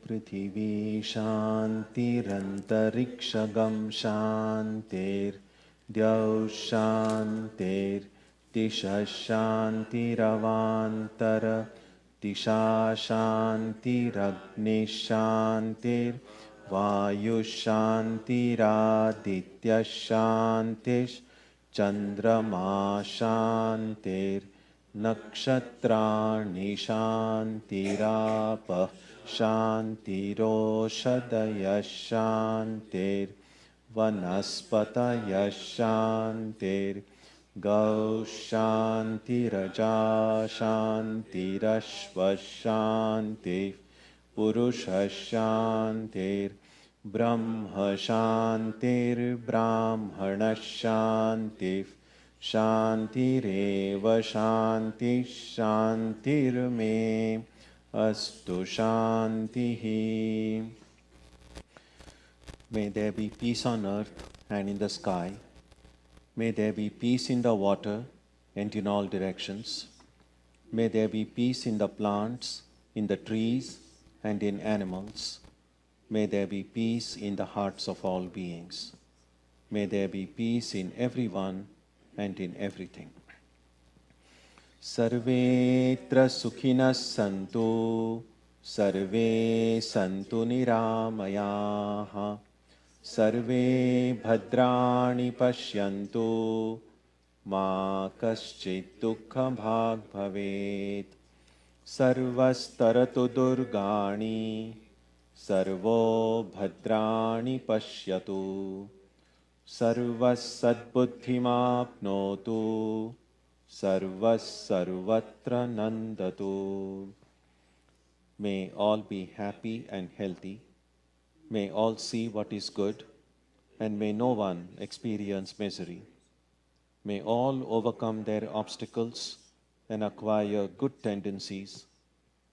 Prithvi Shantirantariksha Shantir Dyav Shantir Disha Shantiravantara Disha Shantiragni Shantir Vayu Shantiraditya Shantish Chandrama Shantir Nakshatrani Shantirapah Shantiroshadaya Shantir Vanaspataya Shantir Gau Shantiraja Shantirashva Shantir Purusha Shantir Brahma Shantir Brahmana Shantir Shantireva Shanti Shantir Me Astu Shantihi. May there be peace on earth and in the sky. May there be peace in the water and in all directions. May there be peace in the plants, in the trees, and in animals. May there be peace in the hearts of all beings. May there be peace in everyone and in everything. Sarvetra sukhinas santu, sarve santu niramayaha, sarve bhadrani pashyantu, ma kaschit dukkha bhag bhavet, sarvastaratu durgani, sarvo bhadrani pashyatu, sarvas sadbuddhimapnotu, sarvas sarvatra nandatu. May all be happy and healthy. May all see what is good, and may no one experience misery. May all overcome their obstacles and acquire good tendencies.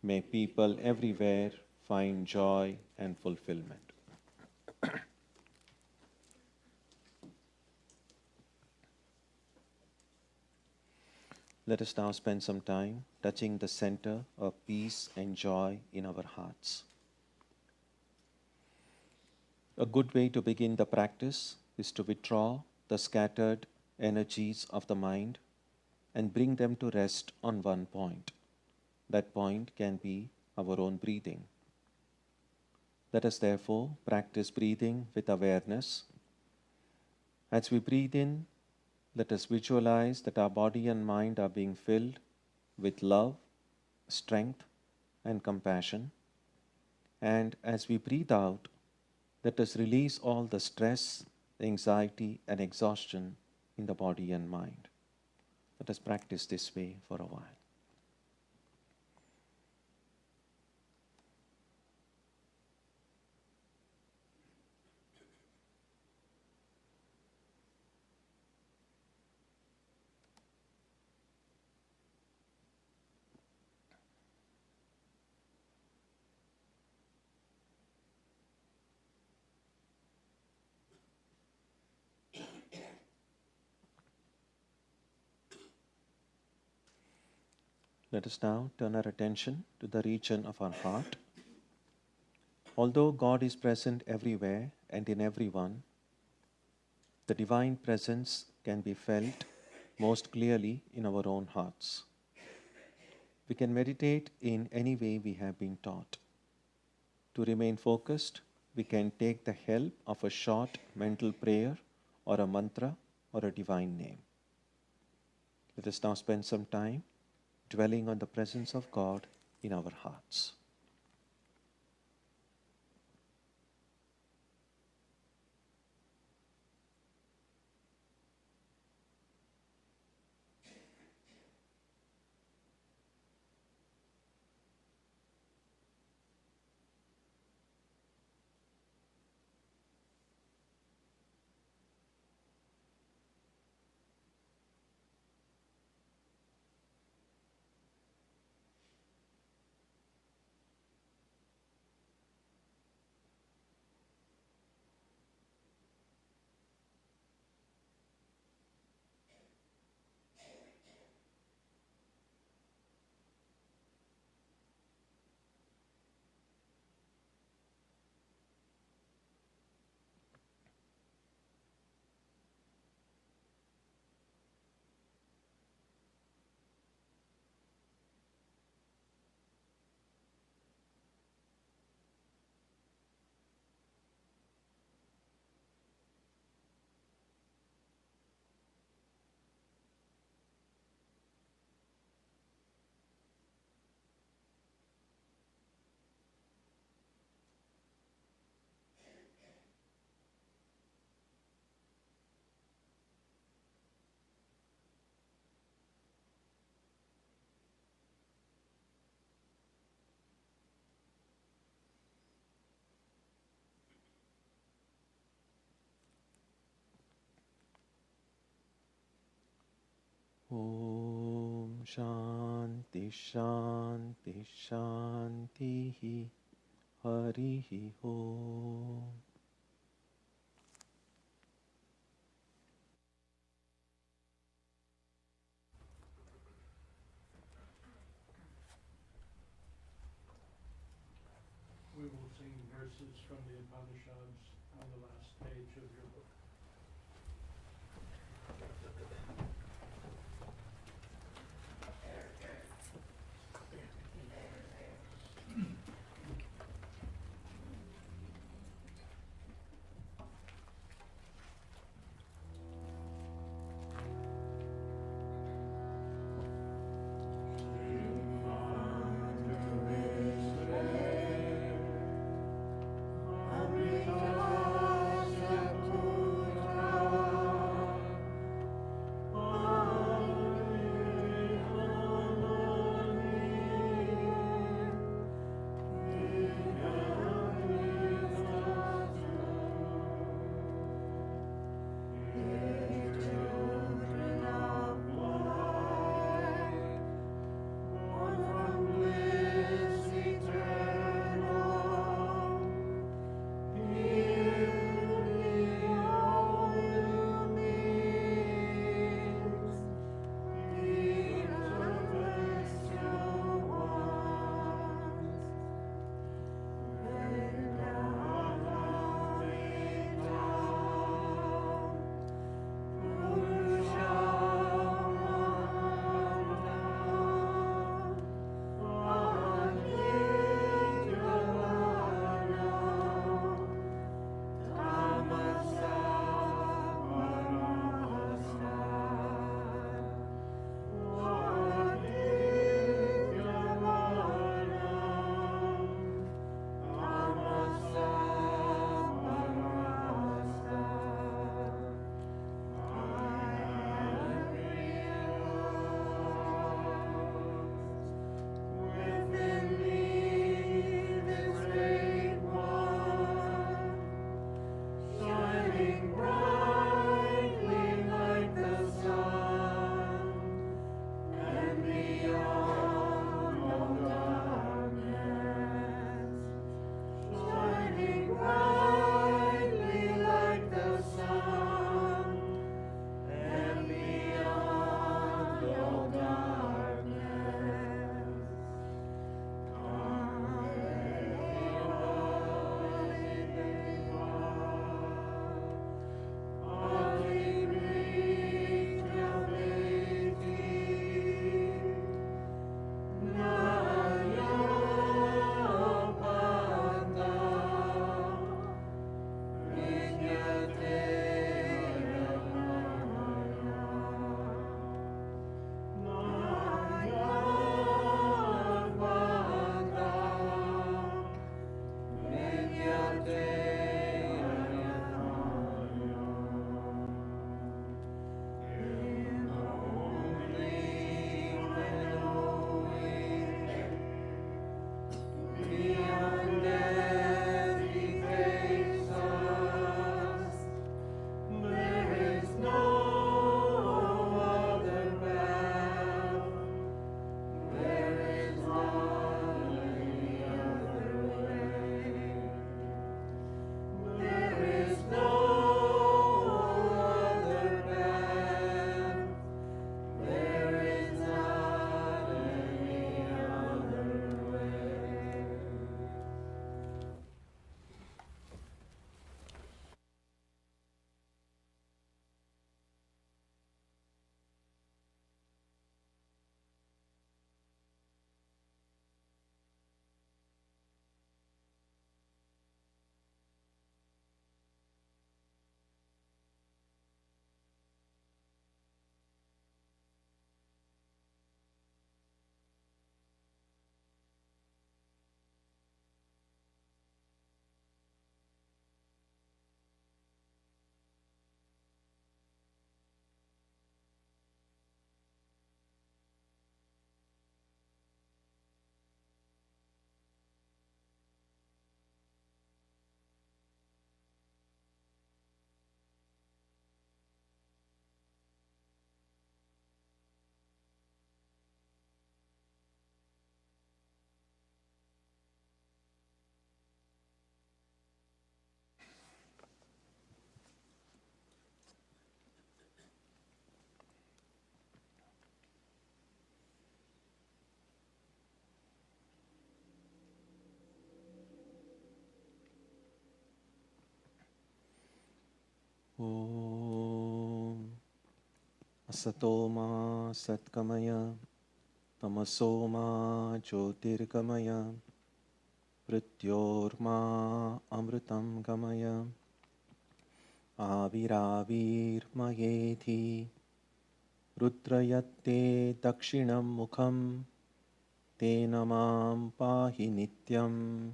May people everywhere find joy and fulfillment. Let us now spend some time touching the center of peace and joy in our hearts. A good way to begin the practice is to withdraw the scattered energies of the mind and bring them to rest on one point. That point can be our own breathing. Let us therefore practice breathing with awareness. As we breathe in, let us visualize that our body and mind are being filled with love, strength, and compassion. And as we breathe out, let us release all the stress, anxiety, and exhaustion in the body and mind. Let us practice this way for a while. Let us now turn our attention to the region of our heart. Although God is present everywhere and in everyone, the divine presence can be felt most clearly in our own hearts. We can meditate in any way we have been taught. To remain focused, we can take the help of a short mental prayer or a mantra or a divine name. Let us now spend some time dwelling on the presence of God in our hearts. Om Shanti Shanti Shanti Harihi Om. We will sing verses from the Upanishads on the last page of your book. Amrita Satoma Satkamaya Tamasoma Jyotirgamaya Mrityorma Amritam Gamaya Aviravirmayeti Rudrayatte Dakshinam Mukham Te Namam Pahi Nityam.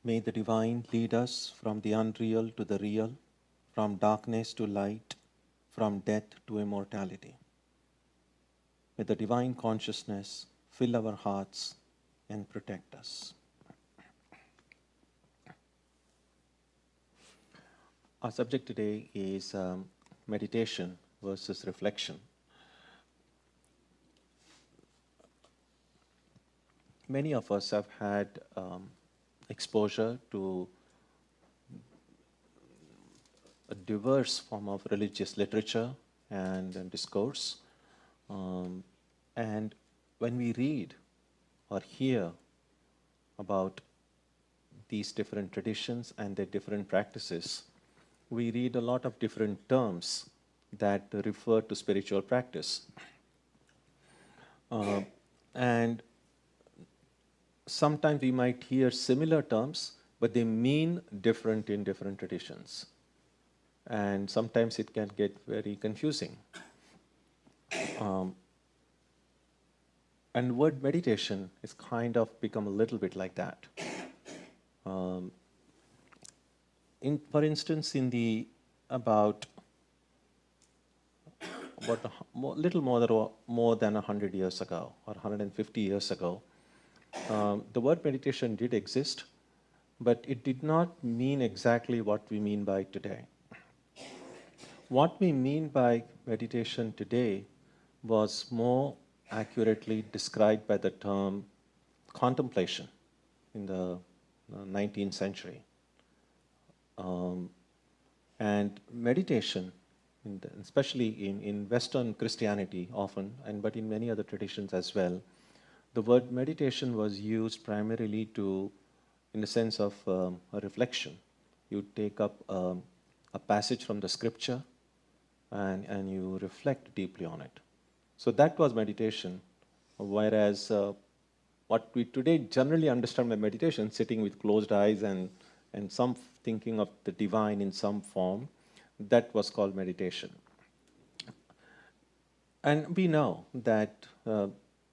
May the Divine lead us from the unreal to the real, from darkness to light, from death to immortality. May the Divine Consciousness fill our hearts and protect us. Our subject today is meditation versus reflection. Many of us have had exposure to a diverse form of religious literature and discourse. And when we read or hear about these different traditions and their different practices, we read a lot of different terms that refer to spiritual practice. And sometimes we might hear similar terms, but they mean different in different traditions. And sometimes it can get very confusing. And word meditation is kind of become a little bit like that. For instance, in the about little more than 100 years ago or 150 years ago, the word meditation did exist, but it did not mean exactly what we mean by today. What we mean by meditation today was more accurately described by the term contemplation in the 19th century. And meditation, especially in Western Christianity often, but in many other traditions as well, the word meditation was used primarily in the sense of a reflection. You take up a passage from the scripture and you reflect deeply on it. So that was meditation, whereas what we today generally understand by meditation, sitting with closed eyes and some thinking of the divine in some form, that was called meditation. And we know that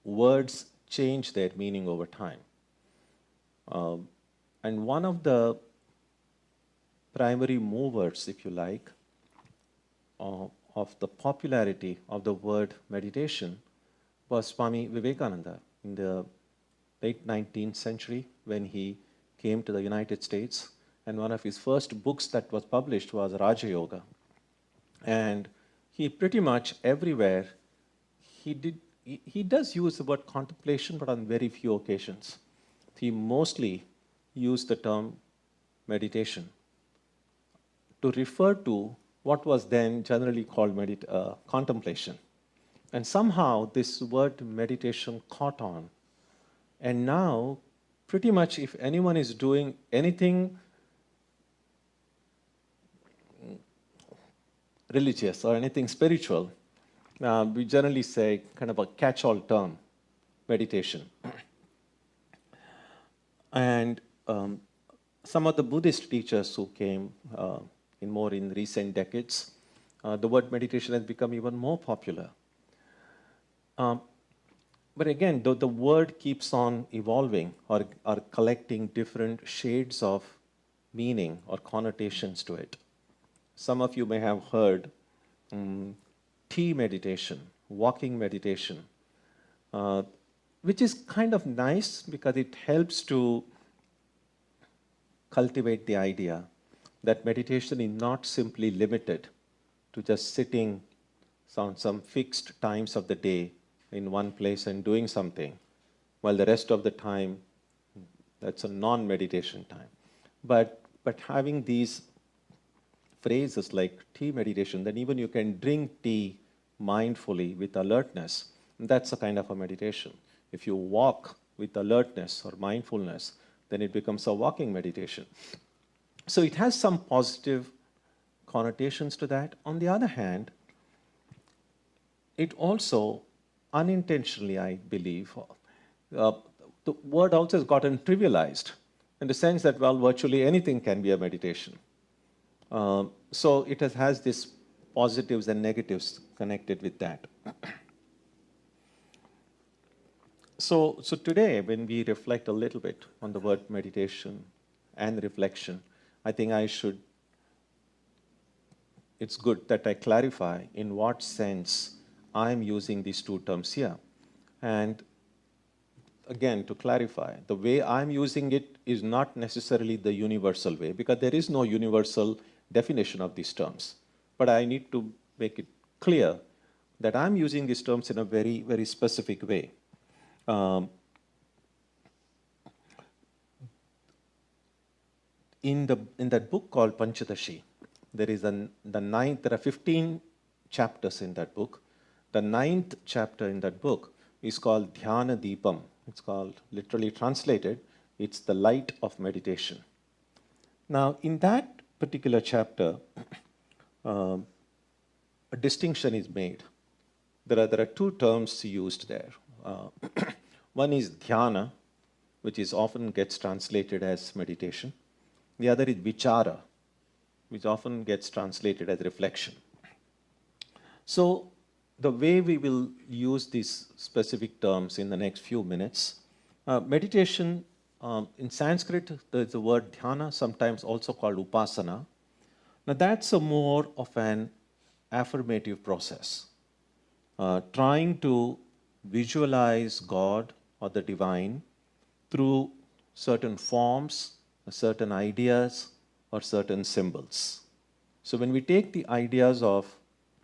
words change their meaning over time. And one of the primary movers, if you like, of the popularity of the word meditation was Swami Vivekananda in the late 19th century when he came to the United States. And one of his first books that was published was Raja Yoga. And he pretty much everywhere, he does use the word contemplation, but on very few occasions. He mostly used the term meditation to refer to what was then generally called contemplation. And somehow this word meditation caught on. And now, pretty much if anyone is doing anything religious or anything spiritual, we generally say kind of a catch-all term, meditation. And some of the Buddhist teachers who came in recent decades, the word meditation has become even more popular. But again, the word keeps on evolving or collecting different shades of meaning or connotations to it. Some of you may have heard tea meditation, walking meditation, which is kind of nice because it helps to cultivate the idea that meditation is not simply limited to just sitting on some fixed times of the day in one place and doing something, while the rest of the time, that's a non-meditation time. But having these phrases like tea meditation, then even you can drink tea mindfully with alertness, that's a kind of a meditation. If you walk with alertness or mindfulness, then it becomes a walking meditation. So it has some positive connotations to that. On the other hand, it also unintentionally, I believe, the word also has gotten trivialized in the sense that, well, virtually anything can be a meditation. So it has these positives and negatives connected with that. So today, when we reflect a little bit on the word meditation and reflection, I think it's good that I clarify in what sense I'm using these two terms here. And again, to clarify, the way I'm using it is not necessarily the universal way, because there is no universal definition of these terms. But I need to make it clear that I'm using these terms in a very, very specific way. In that book called Panchadashi, there are 15 chapters in that book. The 9th chapter in that book is called Dhyana Deepam. It's called, literally translated, it's the light of meditation. Now, in that particular chapter, a distinction is made. There are two terms used there. One is dhyana, which is often gets translated as meditation. The other is vichara, which often gets translated as reflection. So the way we will use these specific terms in the next few minutes, meditation, in Sanskrit, there's the word dhyana, sometimes also called upasana. Now that's a more of an affirmative process, trying to visualize God or the divine through certain forms, certain ideas, or certain symbols. So when we take the ideas of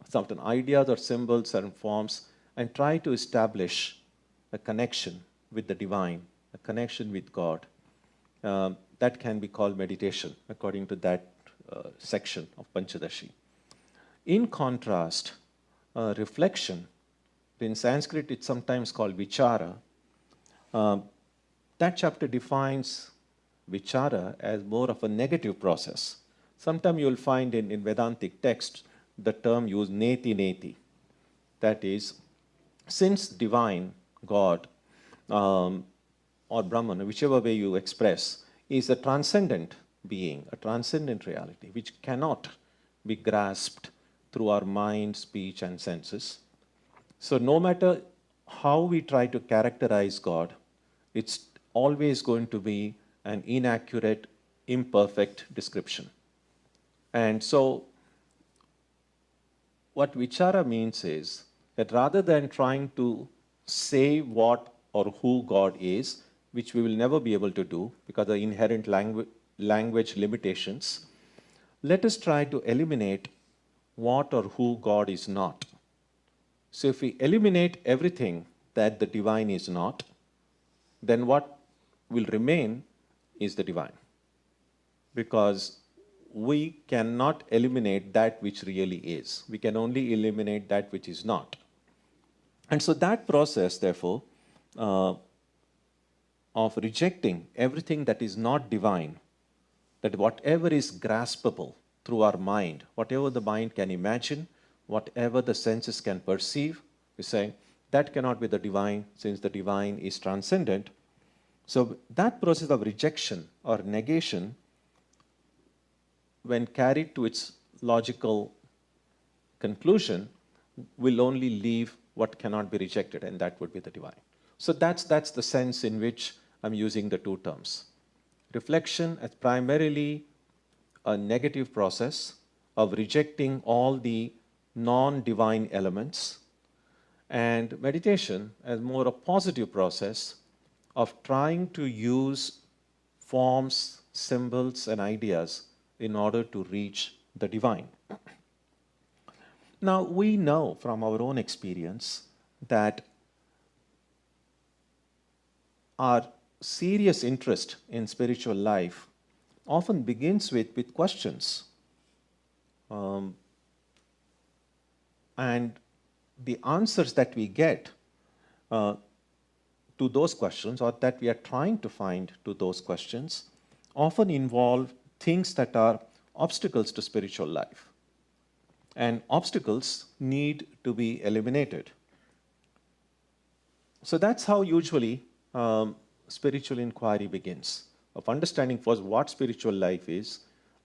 certain ideas or symbols and forms and try to establish a connection with the divine, a connection with God, that can be called meditation according to that section of Panchadashi. In contrast, reflection, in Sanskrit it's sometimes called vichara. That chapter defines vichara as more of a negative process. Sometimes you'll find in Vedantic texts the term used neti neti. That is, since divine, God, or Brahman, whichever way you express, is a transcendent being, a transcendent reality, which cannot be grasped through our mind, speech, and senses. So no matter how we try to characterize God, it's always going to be an inaccurate, imperfect description. And so what vichara means is that rather than trying to say what or who God is, which we will never be able to do because of inherent language limitations, let us try to eliminate what or who God is not. So if we eliminate everything that the divine is not, then what will remain is the divine. Because we cannot eliminate that which really is. We can only eliminate that which is not. And so that process, therefore, of rejecting everything that is not divine, that whatever is graspable through our mind, whatever the mind can imagine, whatever the senses can perceive, we say, that cannot be the divine, since the divine is transcendent. So that process of rejection or negation, when carried to its logical conclusion, will only leave what cannot be rejected, and that would be the divine. So that's the sense in which I'm using the two terms. Reflection as primarily a negative process of rejecting all the non-divine elements, and meditation as more a positive process of trying to use forms, symbols, and ideas in order to reach the divine. Now, we know from our own experience that our serious interest in spiritual life often begins with questions. And the answers that we get to those questions, or that we are trying to find to those questions, often involve things that are obstacles to spiritual life. and obstacles need to be eliminated. So that's how usually spiritual inquiry begins, of understanding first what spiritual life is,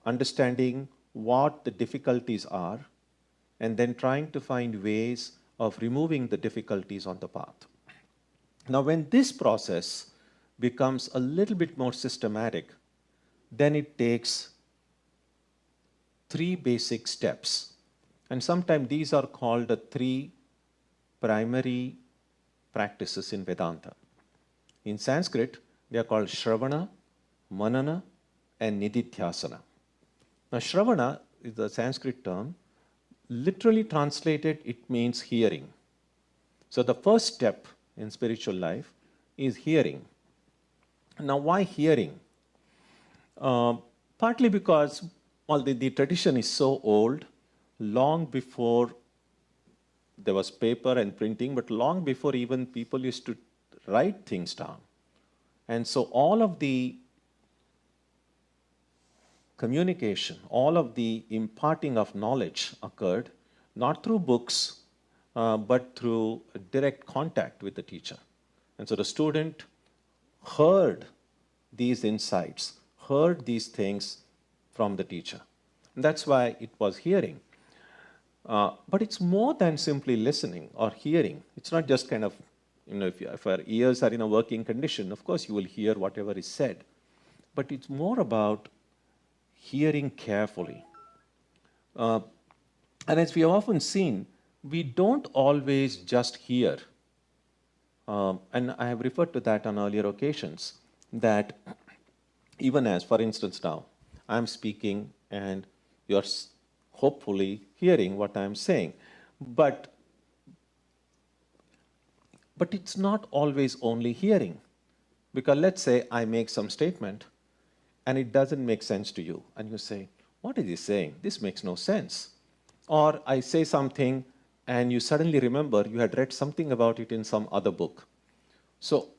understanding what the difficulties are, and then trying to find ways of removing the difficulties on the path. Now, when this process becomes a little bit more systematic, then it takes 3 basic steps. And sometimes these are called the 3 primary practices in Vedanta. In Sanskrit, they are called Shravana, Manana, and Nididhyasana. Now, Shravana is the Sanskrit term. Literally translated, it means hearing. So the first step in spiritual life is hearing. Now, why hearing? Partly because, well, the tradition is so old, long before there was paper and printing, but long before even people used to write things down. And so all of the communication, all of the imparting of knowledge occurred not through books, but through direct contact with the teacher. And so the student heard these insights, heard these things from the teacher. And that's why it was hearing. But it's more than simply listening or hearing. It's not just kind of, if our ears are in a working condition, of course you will hear whatever is said. But it's more about hearing carefully. And as we have often seen, we don't always just hear. And I have referred to that on earlier occasions, that even as, for instance now, I'm speaking and you're hopefully hearing what I'm saying. But it's not always only hearing. Because let's say I make some statement and it doesn't make sense to you. And you say, what is he saying? This makes no sense. Or I say something and you suddenly remember you had read something about it in some other book. So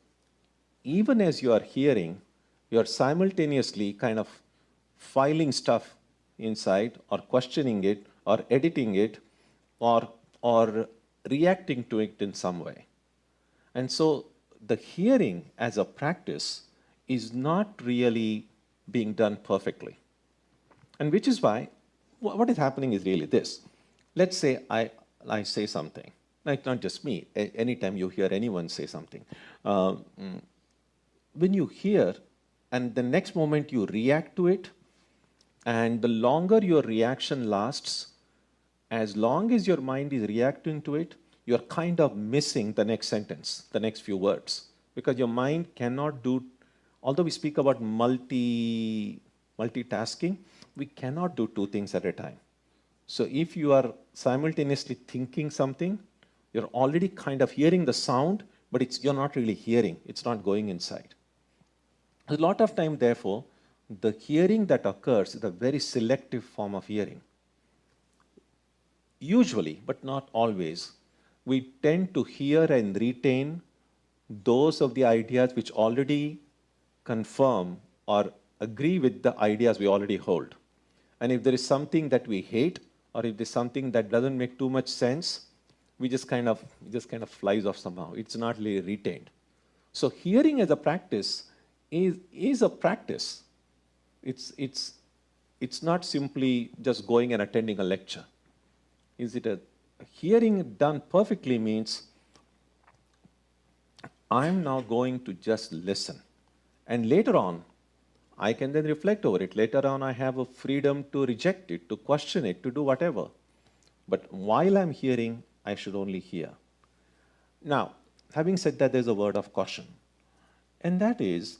even as you are hearing, you are simultaneously kind of filing stuff inside or questioning it or editing it or reacting to it in some way. And so the hearing as a practice is not really being done perfectly. And which is why what is happening is really this. Let's say I say something, like not just me, anytime you hear anyone say something. When you hear and the next moment you react to it, and the longer your reaction lasts, as long as your mind is reacting to it, you're kind of missing the next sentence, the next few words. Because your mind cannot do, although we speak about multitasking, we cannot do 2 things at a time. So if you are simultaneously thinking something, you're already kind of hearing the sound, but you're not really hearing. It's not going inside. A lot of time, therefore, the hearing that occurs is a very selective form of hearing. Usually, but not always, we tend to hear and retain those of the ideas which already confirm or agree with the ideas we already hold. And if there is something that we hate, or if there's something that doesn't make too much sense, it just kind of flies off somehow. It's not really retained. So hearing as a practice is a practice. It's not simply just going and attending a lecture. Hearing done perfectly means I'm now going to just listen. And later on, I can then reflect over it. Later on, I have a freedom to reject it, to question it, to do whatever. But while I'm hearing, I should only hear. Now, having said that, there's a word of caution. And that is,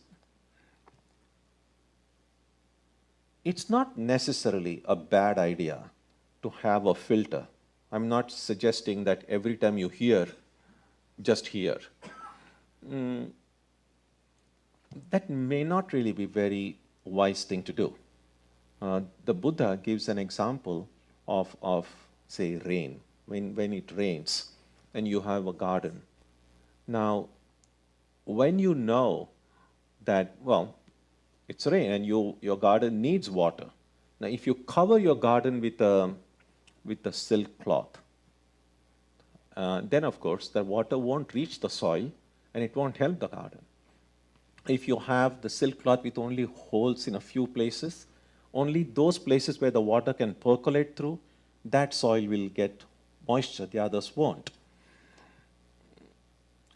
it's not necessarily a bad idea to have a filter. I'm not suggesting that every time you hear, just hear. That may not really be a very wise thing to do. The Buddha gives an example of say, rain. When it rains and you have a garden. Now, when you know that, well, it's rain and your garden needs water. Now, if you cover your garden with with a silk cloth. Then, of course, the water won't reach the soil and it won't help the garden. If you have the silk cloth with only holes in a few places, only those places where the water can percolate through, that soil will get moisture, the others won't.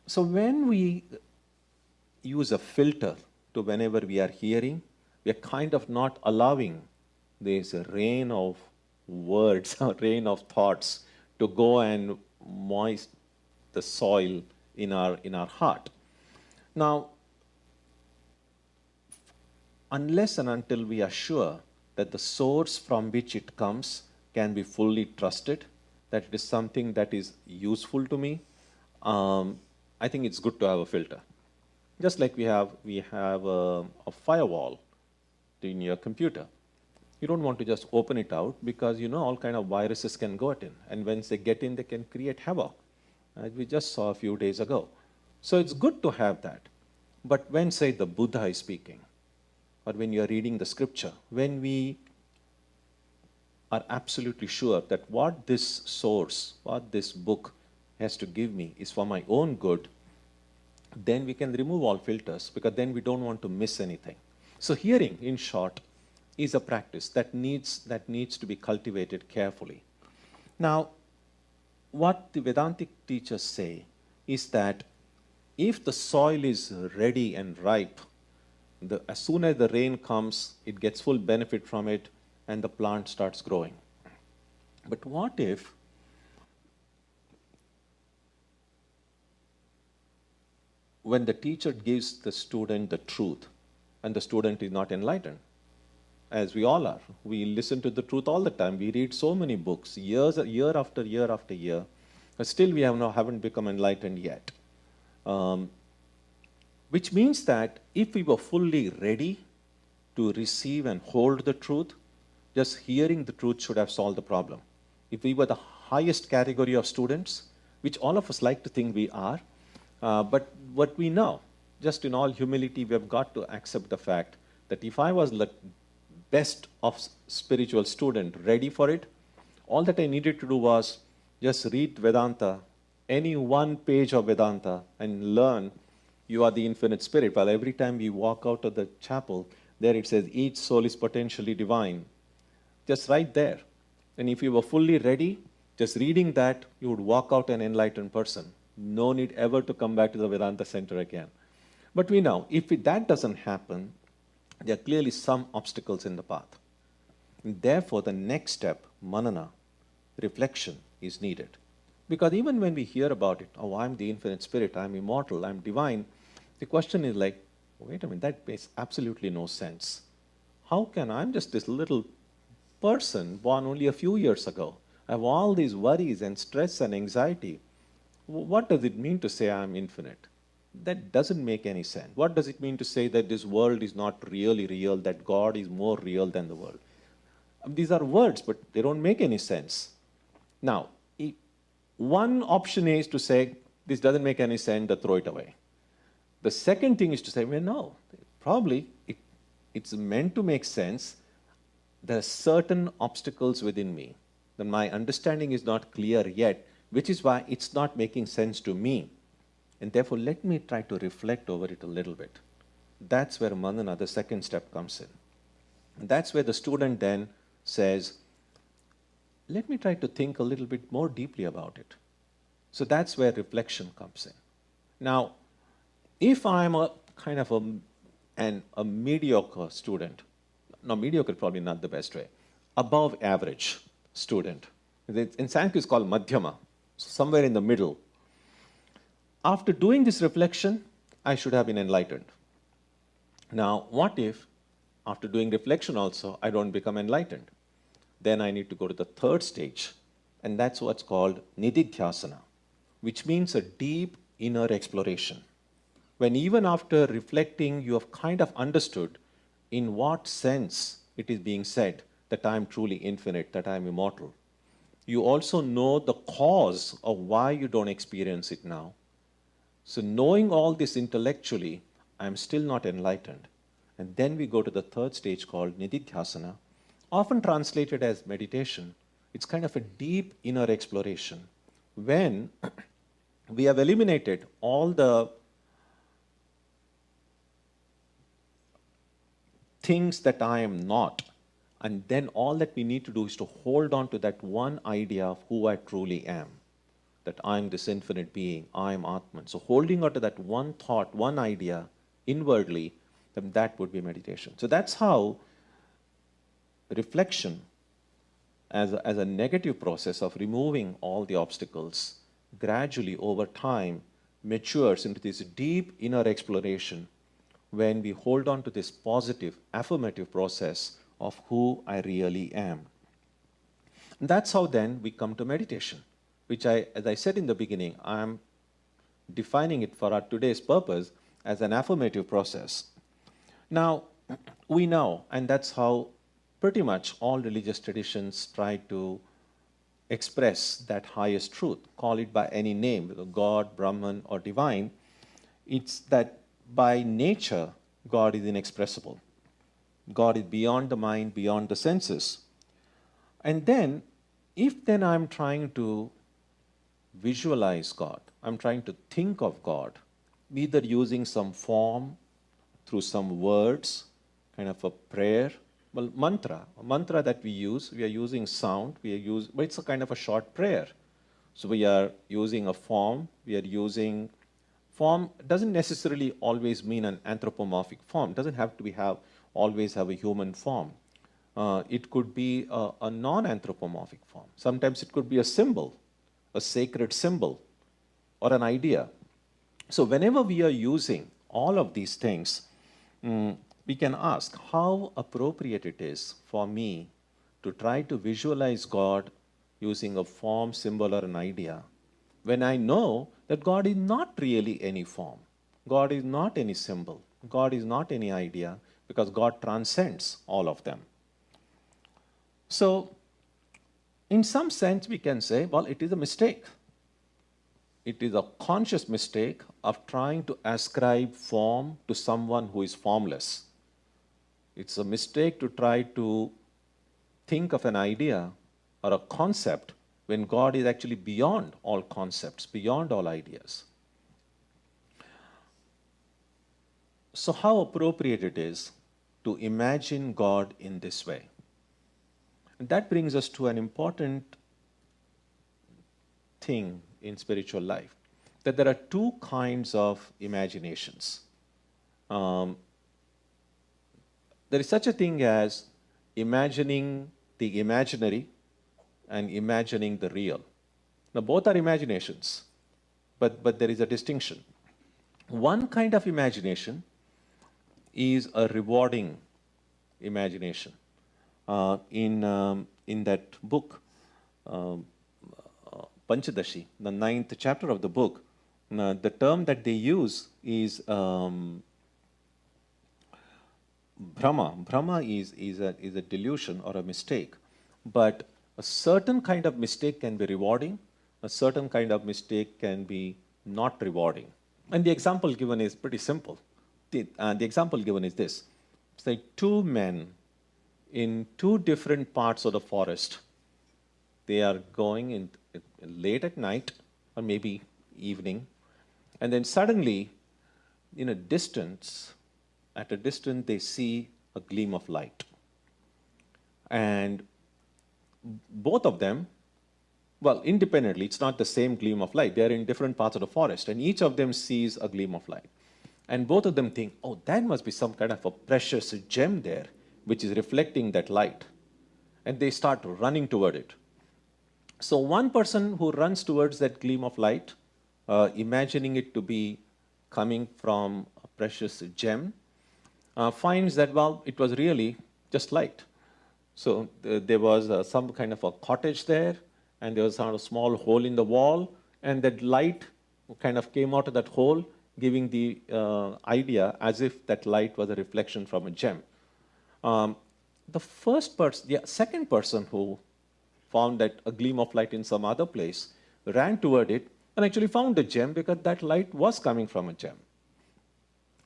So when we use a filter to whenever we are hearing, we are kind of not allowing this rain of words or rain of thoughts to go and moist the soil in our heart. Now, unless and until we are sure that the source from which it comes can be fully trusted, that it is something that is useful to me, I think it's good to have a filter. Just like we have a firewall in your computer. You don't want to just open it out because you know all kind of viruses can go in. And once they get in, they can create havoc, as we just saw a few days ago. So it's good to have that. But when, say, the Buddha is speaking, or when you are reading the scripture, when we are absolutely sure that what this source, what this book has to give me is for my own good, then we can remove all filters, because then we don't want to miss anything. So hearing, in short, is a practice that needs to be cultivated carefully. Now, what the Vedantic teachers say is that if the soil is ready and ripe, as soon as the rain comes, it gets full benefit from it and the plant starts growing. But what if when the teacher gives the student the truth and the student is not enlightened, as we all are, we listen to the truth all the time, we read so many books, year after year after year, but still we haven't become enlightened yet. Which means that if we were fully ready to receive and hold the truth, just hearing the truth should have solved the problem. If we were the highest category of students, which all of us like to think we are, but what we know, just in all humility, we have got to accept the fact that if I was the best of spiritual student, ready for it, all that I needed to do was just read Vedanta, any one page of Vedanta, and learn you are the infinite spirit. While every time we walk out of the chapel, there it says, each soul is potentially divine. Just right there. And if you were fully ready, just reading that, you would walk out an enlightened person. No need ever to come back to the Vedanta center again. But we know, if that doesn't happen, there are clearly some obstacles in the path. And therefore, the next step, manana, reflection, is needed. Because even when we hear about it, oh, I'm the infinite spirit, I'm immortal, I'm divine, the question is like, wait a minute, that makes absolutely no sense. How can I'm just this little person born only a few years ago? I have all these worries and stress and anxiety. What does it mean to say I'm infinite? That doesn't make any sense. What does it mean to say that this world is not really real, that God is more real than the world? These are words, but they don't make any sense. Now, one option is to say, this doesn't make any sense, throw it away. The second thing is to say, well, no, probably it's meant to make sense. There are certain obstacles within me that my understanding is not clear yet, which is why it's not making sense to me. And therefore, let me try to reflect over it a little bit. That's where manana, the second step, comes in. And that's where the student then says, let me try to think a little bit more deeply about it. So that's where reflection comes in. Now, if I'm a kind of a mediocre student, no, mediocre is probably not the best way, above average student. In Sanskrit it's called madhyama, so somewhere in the middle. After doing this reflection, I should have been enlightened. Now, what if, after doing reflection also, I don't become enlightened? Then I need to go to the third stage, and that's what's called nididhyasana, which means a deep inner exploration. When even after reflecting, you have kind of understood in what sense it is being said that I am truly infinite, that I am immortal. You also know the cause of why you don't experience it now. So knowing all this intellectually, I am still not enlightened. And then we go to the third stage called nididhyasana, often translated as meditation. It's kind of a deep inner exploration. When we have eliminated all the things that I am not, and then all that we need to do is to hold on to that one idea of who I truly am, that I am this infinite being, I am Atman. So holding on to that one thought, one idea inwardly, then that would be meditation. So that's how reflection as a negative process of removing all the obstacles gradually over time matures into this deep inner exploration when we hold on to this positive, affirmative process of who I really am. And that's how then we come to meditation, which as I said in the beginning, I'm defining it for our today's purpose as an affirmative process. Now, we know, and that's how pretty much all religious traditions try to express that highest truth, call it by any name, whether God, Brahman, or divine, it's that by nature, God is inexpressible. God is beyond the mind, beyond the senses. And then, if then I'm trying to visualize God, I'm trying to think of God, either using some form, through some words, kind of a prayer, well, a mantra that we are using sound, but it's a kind of a short prayer. So we are using a form, form doesn't necessarily always mean an anthropomorphic form, it doesn't have to always have a human form. It could be a non-anthropomorphic form. Sometimes it could be a symbol, a sacred symbol, or an idea. So whenever we are using all of these things, we can ask how appropriate it is for me to try to visualize God using a form, symbol, or an idea, when I know that God is not really any form, God is not any symbol, God is not any idea, because God transcends all of them. So, in some sense, we can say, well, it is a mistake. It is a conscious mistake of trying to ascribe form to someone who is formless. It's a mistake to try to think of an idea or a concept when God is actually beyond all concepts, beyond all ideas. So how appropriate it is to imagine God in this way. And that brings us to an important thing in spiritual life, that there are two kinds of imaginations. There is such a thing as imagining the imaginary and imagining the real. Now, both are imaginations, but there is a distinction. One kind of imagination is a rewarding imagination. In that book, Panchadashi, the 9th chapter of the book, the term that they use is Brahma. Brahma is a delusion or a mistake. But a certain kind of mistake can be rewarding, a certain kind of mistake can be not rewarding. And the example given is pretty simple. The example given is this. Say two men in two different parts of the forest. They are going in late at night or maybe evening, and then suddenly, in a distance, at a distance, they see a gleam of light. And both of them, well, independently, it's not the same gleam of light. They are in different parts of the forest, and each of them sees a gleam of light. And both of them think, oh, that must be some kind of a precious gem there, which is reflecting that light. And they start running toward it. So one person who runs towards that gleam of light, imagining it to be coming from a precious gem, finds that, well, it was really just light. So there was some kind of a cottage there, and there was a small hole in the wall, and that light kind of came out of that hole, giving the idea as if that light was a reflection from a gem. The second person who found that a gleam of light in some other place ran toward it and actually found a gem because that light was coming from a gem.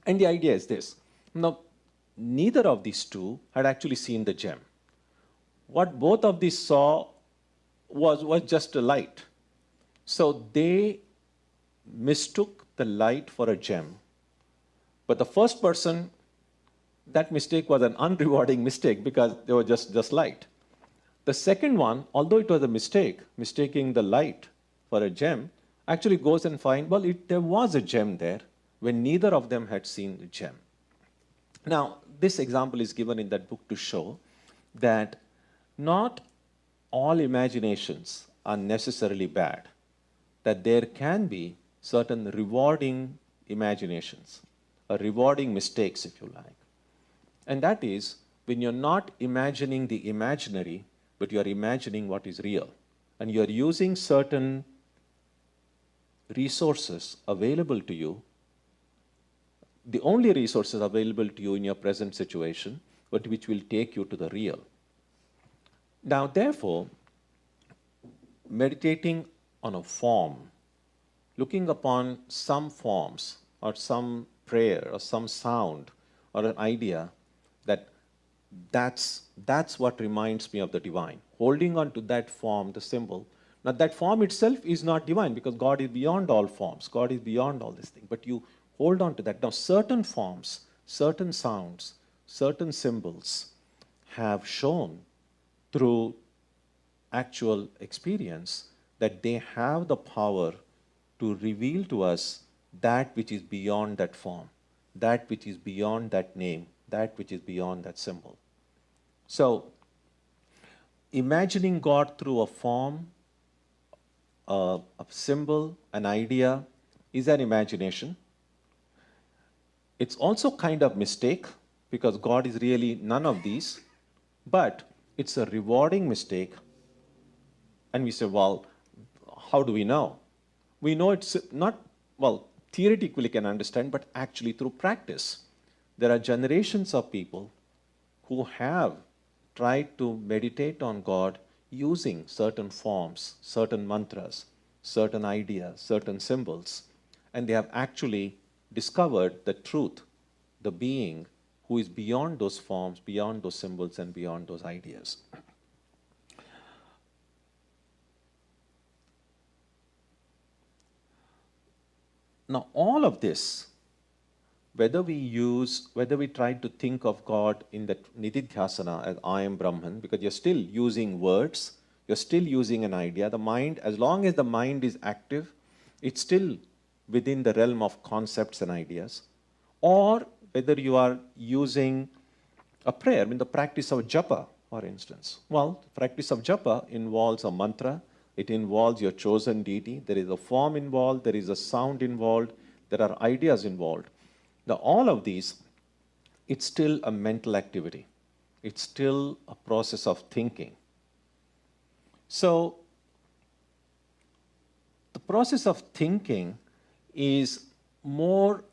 And the idea is this. Now, neither of these two had actually seen the gem. What both of these saw was just a light. So they mistook the light for a gem. But the first person, that mistake was an unrewarding mistake because they were just light. The second one, although it was a mistake, mistaking the light for a gem, actually goes and finds, well, there was a gem there when neither of them had seen the gem. Now, this example is given in that book to show that not all imaginations are necessarily bad, that there can be certain rewarding imaginations, or rewarding mistakes, if you like. And that is when you're not imagining the imaginary, but you're imagining what is real. And you're using certain resources available to you, the only resources available to you in your present situation, but which will take you to the real. Now, therefore, meditating on a form, looking upon some forms or some prayer or some sound or an idea, that's what reminds me of the divine. Holding on to that form, the symbol. Now that form itself is not divine because God is beyond all forms. God is beyond all this thing. But you hold on to that. Now certain forms, certain sounds, certain symbols have shown through actual experience that they have the power to reveal to us that which is beyond that form, that which is beyond that name, that which is beyond that symbol. So, imagining God through a form, a symbol, an idea, is an imagination. It's also kind of mistake because God is really none of these, but it's a rewarding mistake. And we say, well, how do we know? We know it's not, well, theoretically we can understand, but actually through practice. There are generations of people who have tried to meditate on God using certain forms, certain mantras, certain ideas, certain symbols, and they have actually discovered the truth, the being who is beyond those forms, beyond those symbols, and beyond those ideas. Now, all of this, whether we try to think of God in that nididhyasana as I am Brahman, because you're still using words, you're still using an idea. The mind, as long as the mind is active, it's still within the realm of concepts and ideas. Or whether you are using a prayer, I mean the practice of japa, for instance. Well, the practice of japa involves a mantra, it involves your chosen deity, there is a form involved, there is a sound involved, there are ideas involved. Now, all of these, it's still a mental activity. It's still a process of thinking. So, the process of thinking is more,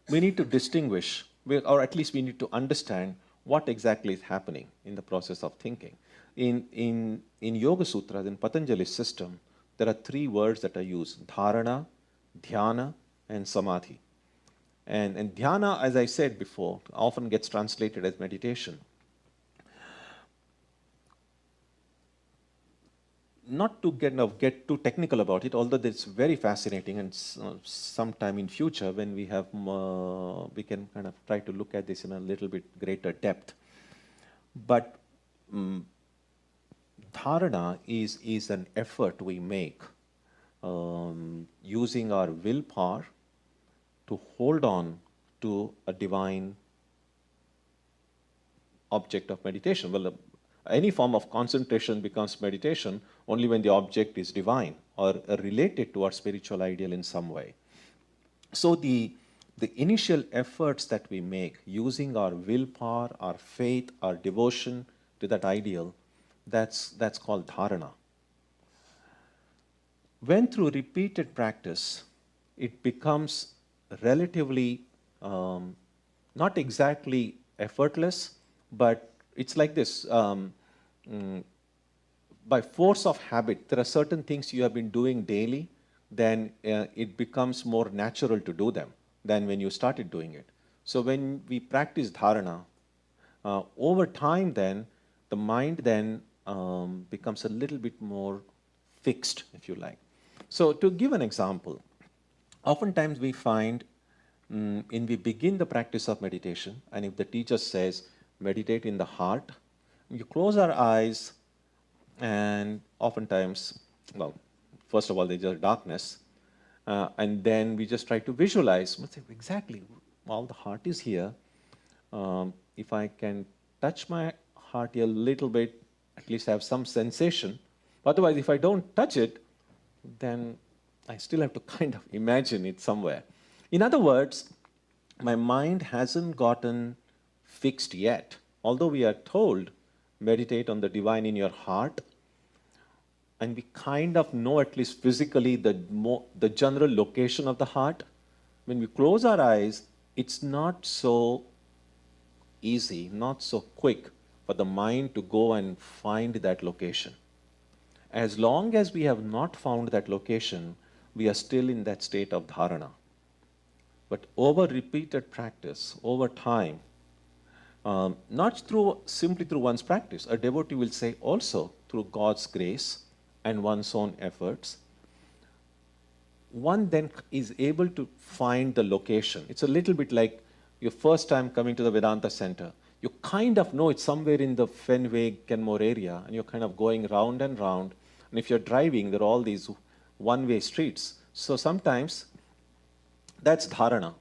we need to distinguish, or at least we need to understand what exactly is happening in the process of thinking. In Yoga Sutras, in Patanjali's system, there are three words that are used: dharana, dhyana, and samadhi. And dhyana, as I said before, often gets translated as meditation. Not to get too technical about it, although it's very fascinating, and sometime in future when we have we can kind of try to look at this in a little bit greater depth. But dharana is an effort we make using our willpower to hold on to a divine object of meditation. Well, any form of concentration becomes meditation only when the object is divine or related to our spiritual ideal in some way. So the initial efforts that we make using our willpower, our faith, our devotion to that ideal, that's called dharana. When through repeated practice, it becomes relatively, not exactly effortless, but it's like this. By force of habit, there are certain things you have been doing daily, then it becomes more natural to do them than when you started doing it. So when we practice dharana, over time then, the mind then becomes a little bit more fixed, if you like. So to give an example, oftentimes we find when we begin the practice of meditation, and if the teacher says, meditate in the heart, you close our eyes, and oftentimes, well, first of all, there's just darkness, and then we just try to visualize. We say, exactly, well, the heart is here. If I can touch my heart here a little bit, at least have some sensation. Otherwise, if I don't touch it, then I still have to kind of imagine it somewhere. In other words, my mind hasn't gotten fixed yet. Although we are told, meditate on the divine in your heart, and we kind of know at least physically the general location of the heart. When we close our eyes, it's not so easy, not so quick for the mind to go and find that location. As long as we have not found that location, we are still in that state of dharana. But over repeated practice, over time, not simply through one's practice, a devotee will say also through God's grace and one's own efforts, one then is able to find the location. It's a little bit like your first time coming to the Vedanta center. You kind of know it's somewhere in the Fenway, Kenmore area, and you're kind of going round and round. And if you're driving, there are all these one-way streets. So sometimes that's dharana.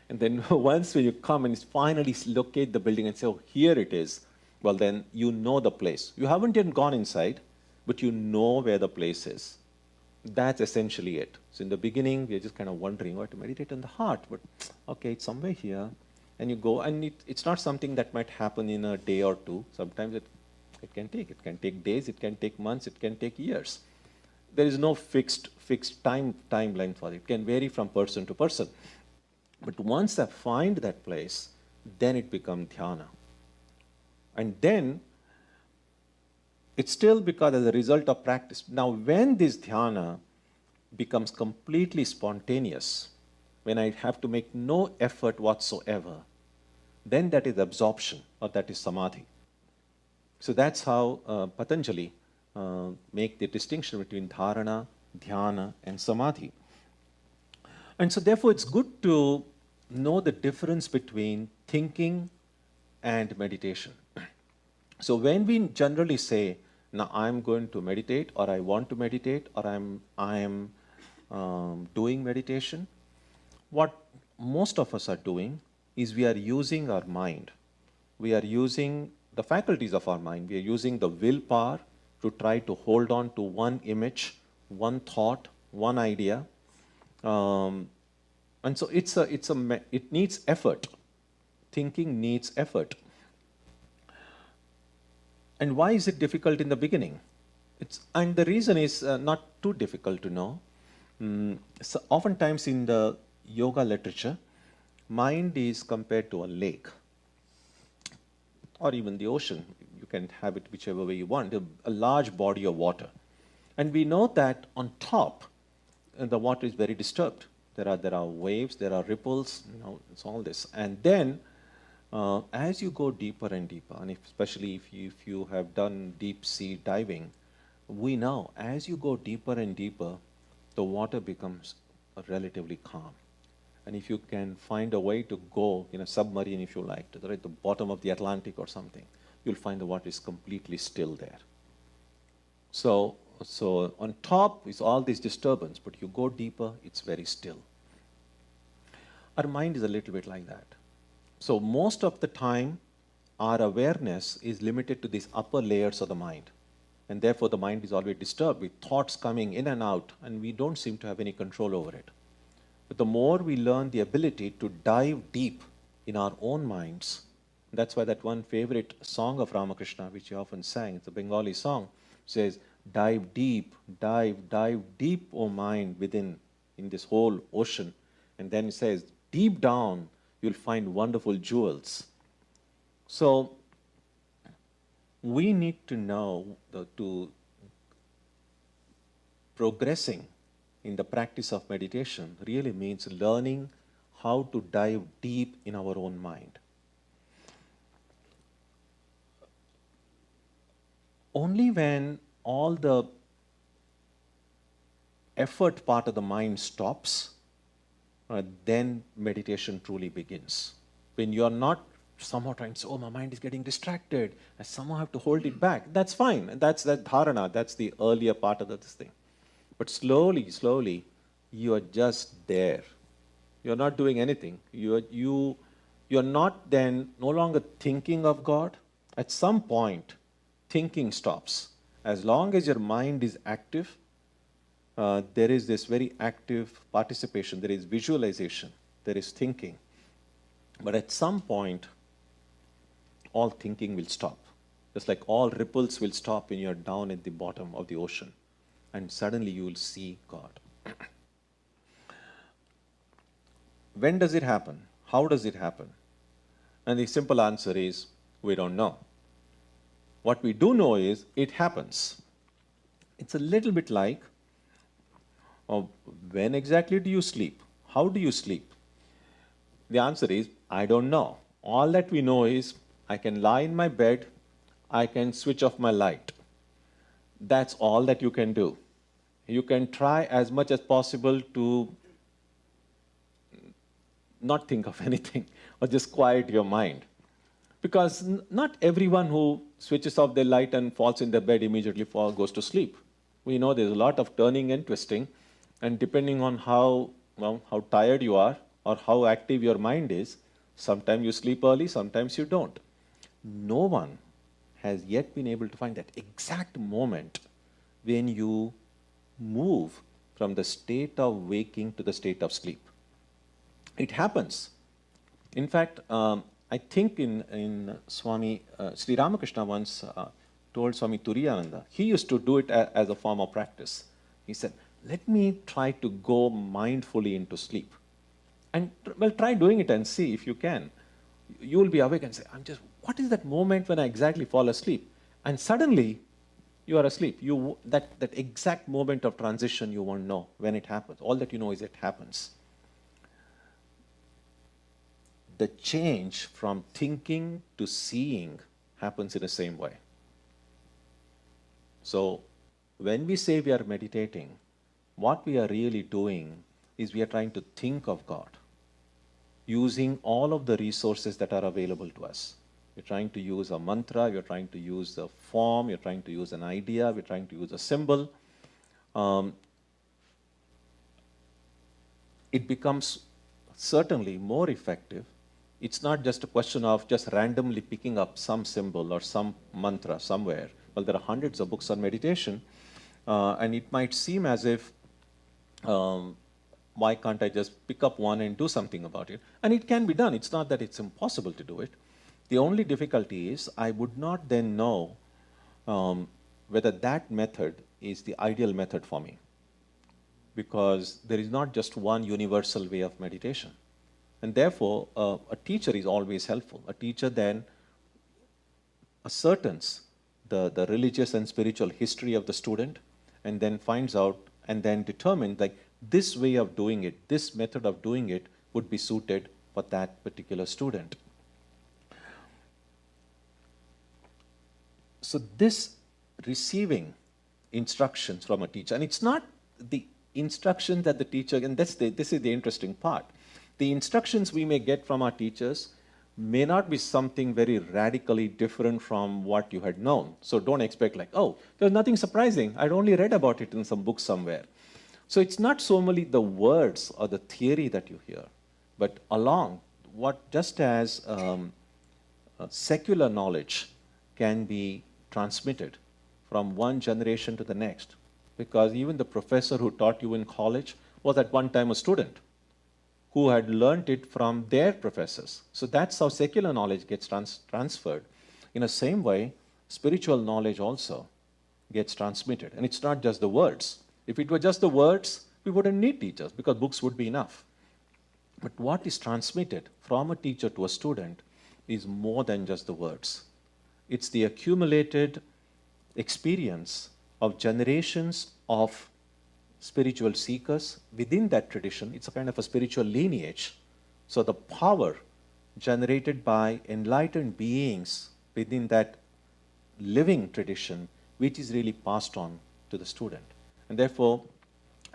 And then once when you come and finally locate the building and say, oh, here it is, well, then you know the place. You haven't yet gone inside, but you know where the place is. That's essentially it. So in the beginning, we're just kind of wondering what to meditate on the heart, but okay, it's somewhere here. And you go, and it's not something that might happen in a day or two. Sometimes it can take days, it can take months, it can take years. There is no fixed timeline for it. It can vary from person to person. But once I find that place, then it becomes dhyana. And then it's still because as a result of practice. Now, when this dhyana becomes completely spontaneous, when I have to make no effort whatsoever, then that is absorption, or that is samadhi. So that's how Patanjali make the distinction between dharana, dhyana, and samadhi. And so therefore it's good to know the difference between thinking and meditation. So when we generally say, now I'm going to meditate, or I want to meditate, or I am doing meditation, what most of us are doing is we are using our mind. We are using the faculties of our mind. We are using the willpower to try to hold on to one image, one thought, one idea. And so it needs effort. Thinking needs effort. And why is it difficult in the beginning? And the reason is not too difficult to know. So oftentimes in the yoga literature, mind is compared to a lake or even the ocean. You can have it whichever way you want, a large body of water. And we know that on top, the water is very disturbed. There are waves, there are ripples, it's all this. And then as you go deeper and deeper, and especially if you have done deep sea diving, we know as you go deeper and deeper, the water becomes relatively calm. And if you can find a way to go in a submarine, if you like, to the bottom of the Atlantic or something, you'll find the water is completely still there. So on top is all this disturbance, but you go deeper, it's very still. Our mind is a little bit like that. So most of the time, our awareness is limited to these upper layers of the mind. And therefore, the mind is always disturbed with thoughts coming in and out, and we don't seem to have any control over it. But the more we learn the ability to dive deep in our own minds, that's why that one favorite song of Ramakrishna, which he often sang, it's a Bengali song, says, dive deep, dive deep, O mind, within, in this whole ocean. And then it says, deep down, you'll find wonderful jewels. So we need to know to progressing in the practice of meditation really means learning how to dive deep in our own mind. only when all the effort part of the mind stops, then meditation truly begins. When you are not somehow trying to say, oh, my mind is getting distracted, I somehow have to hold it back. That's fine. That's that dharana. That's the earlier part of this thing. But slowly, slowly, you are just there. You're not doing anything. You're not then no longer thinking of God. At some point, thinking stops. As long as your mind is active, there is this very active participation. There is visualization. There is thinking. But at some point, all thinking will stop. Just like all ripples will stop when you're down at the bottom of the ocean. And suddenly you will see God. When does it happen? How does it happen? And the simple answer is, we don't know. What we do know is, it happens. It's a little bit like, when exactly do you sleep? How do you sleep? The answer is, I don't know. All that we know is, I can lie in my bed, I can switch off my light. That's all that you can do. You can try as much as possible to not think of anything or just quiet your mind. Because not everyone who switches off their light and falls in their bed immediately goes to sleep. We know there's a lot of turning and twisting, and depending on how tired you are or how active your mind is, sometimes you sleep early, sometimes you don't. No one has yet been able to find that exact moment when you move from the state of waking to the state of sleep. It happens. In fact, I think in Swami Sri Ramakrishna once told Swami Tyagananda, he used to do it as a form of practice. He said, let me try to go mindfully into sleep. And well, try doing it and see if you can. You will be awake and say, what is that moment when I exactly fall asleep? And suddenly, you are asleep. That exact moment of transition, you won't know when it happens. All that you know is it happens. The change from thinking to seeing happens in the same way. So, when we say we are meditating, what we are really doing is we are trying to think of God, using all of the resources that are available to us. You're trying to use a mantra, you're trying to use a form, you're trying to use an idea, we're trying to use a symbol. It becomes certainly more effective. It's not just a question of just randomly picking up some symbol or some mantra somewhere. Well, there are hundreds of books on meditation, and it might seem as if, why can't I just pick up one and do something about it? And it can be done. It's not that it's impossible to do it. The only difficulty is I would not then know whether that method is the ideal method for me, because there is not just one universal way of meditation. And therefore, a teacher is always helpful. A teacher then ascertains the religious and spiritual history of the student, and then finds out and then determines, like, this way of doing it, this method of doing it would be suited for that particular student. So this receiving instructions from a teacher, and it's not the instruction that the teacher, and this is the interesting part. The instructions we may get from our teachers may not be something very radically different from what you had known. So don't expect like, oh, there's nothing surprising. I'd only read about it in some book somewhere. So it's not so only the words or the theory that you hear, but along just as secular knowledge can be transmitted from one generation to the next. Because even the professor who taught you in college was at one time a student who had learned it from their professors. So that's how secular knowledge gets transferred. In the same way, spiritual knowledge also gets transmitted. And it's not just the words. If it were just the words, we wouldn't need teachers because books would be enough. But what is transmitted from a teacher to a student is more than just the words. It's the accumulated experience of generations of spiritual seekers within that tradition. It's a kind of a spiritual lineage. So the power generated by enlightened beings within that living tradition which is really passed on to the student. And therefore,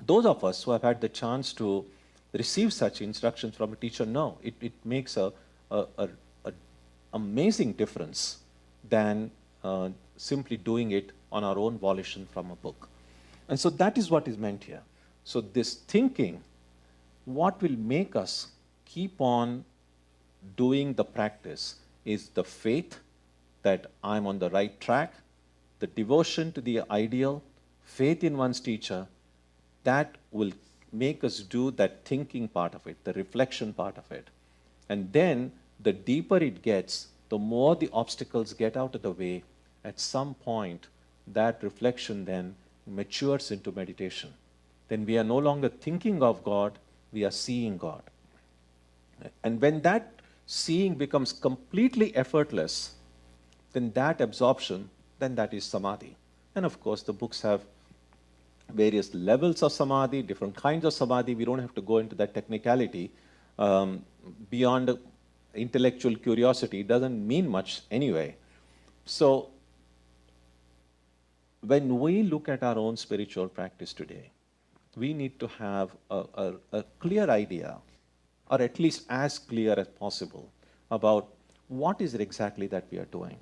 those of us who have had the chance to receive such instructions from a teacher know it makes a amazing difference than simply doing it on our own volition from a book. And so that is what is meant here. So this thinking, what will make us keep on doing the practice is the faith that I'm on the right track, the devotion to the ideal, faith in one's teacher, that will make us do that thinking part of it, the reflection part of it. And then the deeper it gets, the more the obstacles get out of the way. At some point, that reflection then matures into meditation. Then we are no longer thinking of God, we are seeing God. And when that seeing becomes completely effortless, then that absorption, then that is samadhi. And of course, the books have various levels of samadhi, different kinds of samadhi. We don't have to go into that technicality. Beyond intellectual curiosity, it doesn't mean much anyway. So, when we look at our own spiritual practice today, we need to have a clear idea, or at least as clear as possible, about what is it exactly that we are doing.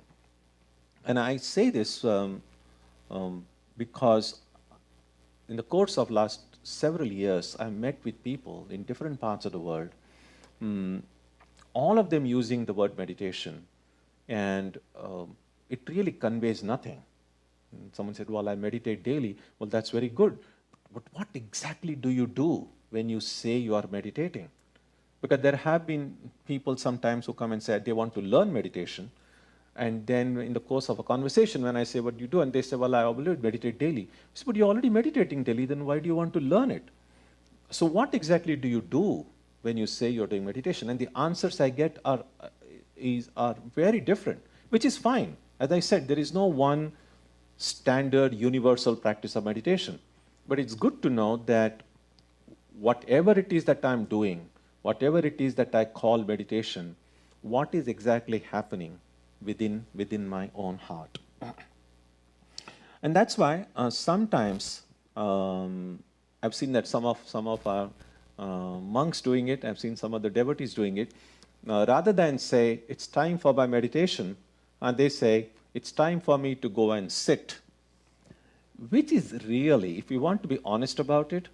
And I say this because in the course of last several years, I've met with people in different parts of the world, all of them using the word meditation, and it really conveys nothing. Someone said, well, I meditate daily. Well, that's very good. But what exactly do you do when you say you are meditating? Because there have been people sometimes who come and say they want to learn meditation. And then in the course of a conversation, when I say, what do you do? And they say, well, I already meditate daily. I say, but you're already meditating daily, then why do you want to learn it? So what exactly do you do when you say you're doing meditation? And the answers I get are very different, which is fine. As I said, there is no one standard universal practice of meditation. But it's good to know that whatever it is that I'm doing, whatever it is that I call meditation, what is exactly happening within my own heart. And that's why sometimes I've seen that some of our monks doing it, I've seen some of the devotees doing it. Rather than say, it's time for my meditation, they say, it's time for me to go and sit. Which is really, if we want to be honest about it,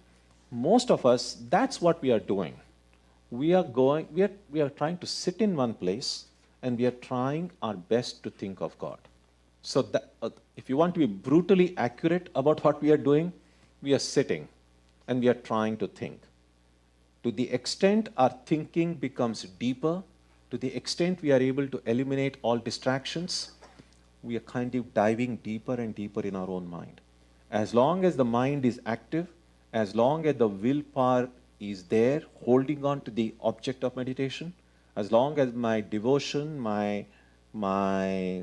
most of us, that's what we are doing. We are trying to sit in one place, and we are trying our best to think of God. So that, if you want to be brutally accurate about what we are doing, we are sitting and we are trying to think. To the extent our thinking becomes deeper, to the extent we are able to eliminate all distractions, we are kind of diving deeper and deeper in our own mind. As long as the mind is active, as long as the willpower is there, holding on to the object of meditation, as long as my devotion, my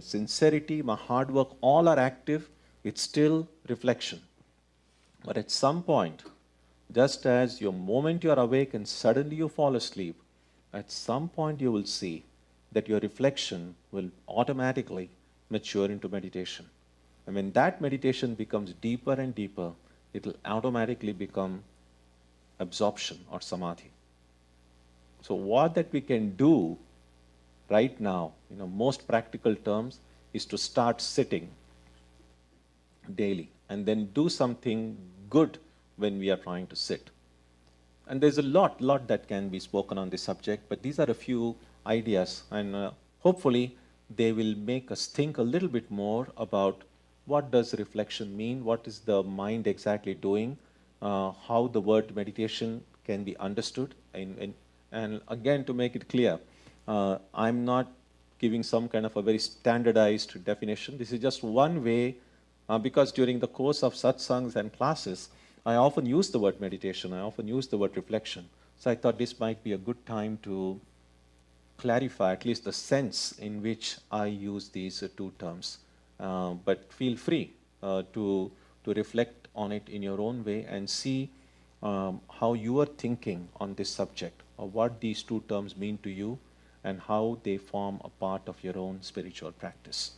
sincerity, my hard work, all are active, it's still reflection. But at some point, just as your moment you are awake and suddenly you fall asleep, at some point you will see that your reflection will automatically mature into meditation. And when that meditation becomes deeper and deeper, it will automatically become absorption or samadhi. So what that we can do right now, most practical terms, is to start sitting daily and then do something good when we are trying to sit. And there's a lot that can be spoken on this subject, but these are a few ideas, and hopefully they will make us think a little bit more about what does reflection mean, what is the mind exactly doing, how the word meditation can be understood. And again, to make it clear, I'm not giving some kind of a very standardized definition. This is just one way, because during the course of satsangs and classes, I often use the word meditation, I often use the word reflection. So I thought this might be a good time to clarify at least the sense in which I use these two terms. But feel free to reflect on it in your own way and see how you are thinking on this subject, or what these two terms mean to you, and how they form a part of your own spiritual practice.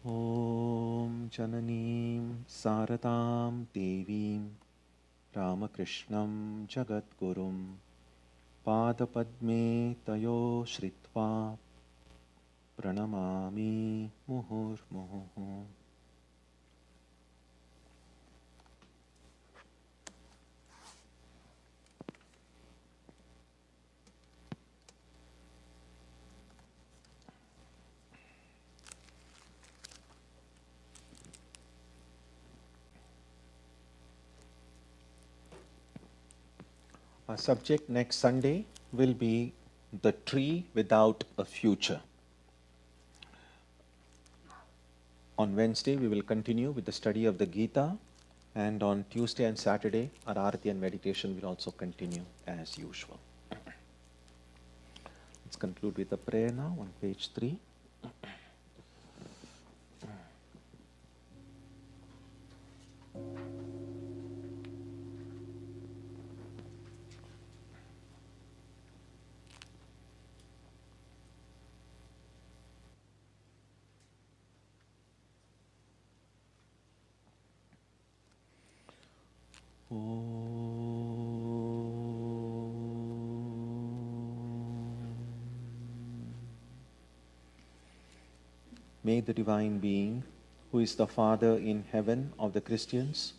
Om Jananim Saratam Devim Ramakrishnan Jagadgurum Padapadme Tayo Shritva Pranamami Muhurmuhu. Our subject next Sunday will be the tree without a future. On Wednesday, we will continue with the study of the Gita, and on Tuesday and Saturday, our Arati and meditation will also continue as usual. Let's conclude with a prayer now on page 3. May the Divine Being, who is the Father in heaven of the Christians,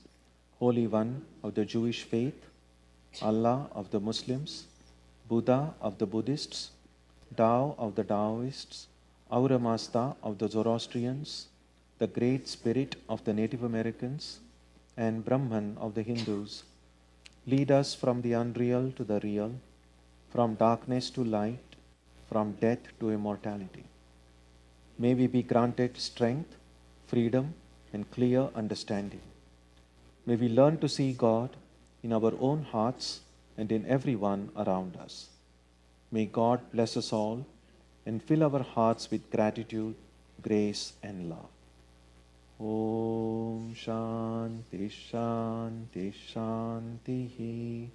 Holy One of the Jewish faith, Allah of the Muslims, Buddha of the Buddhists, Tao of the Taoists, Ahura Mazda of the Zoroastrians, the Great Spirit of the Native Americans, and Brahman of the Hindus, lead us from the unreal to the real, from darkness to light, from death to immortality. May we be granted strength, freedom, and clear understanding. May we learn to see God in our own hearts and in everyone around us. May God bless us all and fill our hearts with gratitude, grace, and love. Om Shanti Shanti Shanti.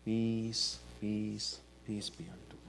Peace, peace, peace be unto you.